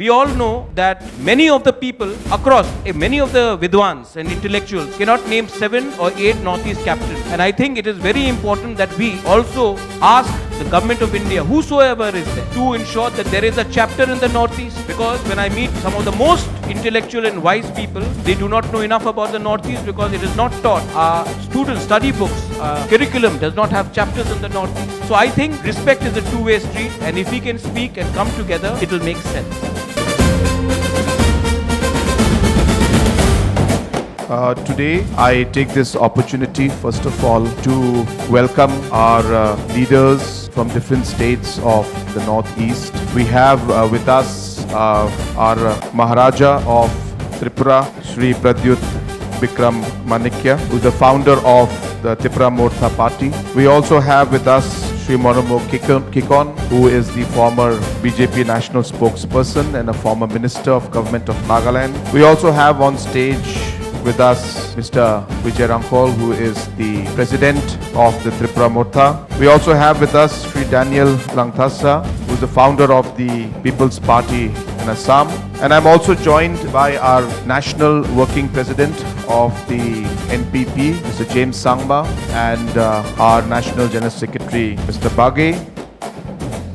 We all know that many of the people across, many of the Vidwans and intellectuals cannot name 7 or 8 Northeast capitals. And I think it is very important that we also ask the government of India, whosoever is there, to ensure that there is a chapter in the Northeast. Because when I meet some of the most intellectual and wise people, they do not know enough about the Northeast because it is not taught. Our students' study books, curriculum does not have chapters in the Northeast. So I think respect is a two-way street, and if we can speak and come together, it will make sense. Today, I take this opportunity, first of all, to welcome our leaders from different states of the Northeast. We have with us our Maharaja of Tripura, Sri Pradyut Bikram Manikya, who is the founder of the Tripura Mortha Party. We also have with us Sri Monomo Kikon, who is the former BJP national spokesperson and a former minister of government of Nagaland. We also have on stage with us Mr. Vijay Rankol, who is the president of the Tripura Mortha. We also have with us Sri Daniel Langthasa, who is the founder of the People's Party in Assam. And I'm also joined by our national working president of the NPP, Mr. James Sangma, and our national general secretary, Mr. Bage.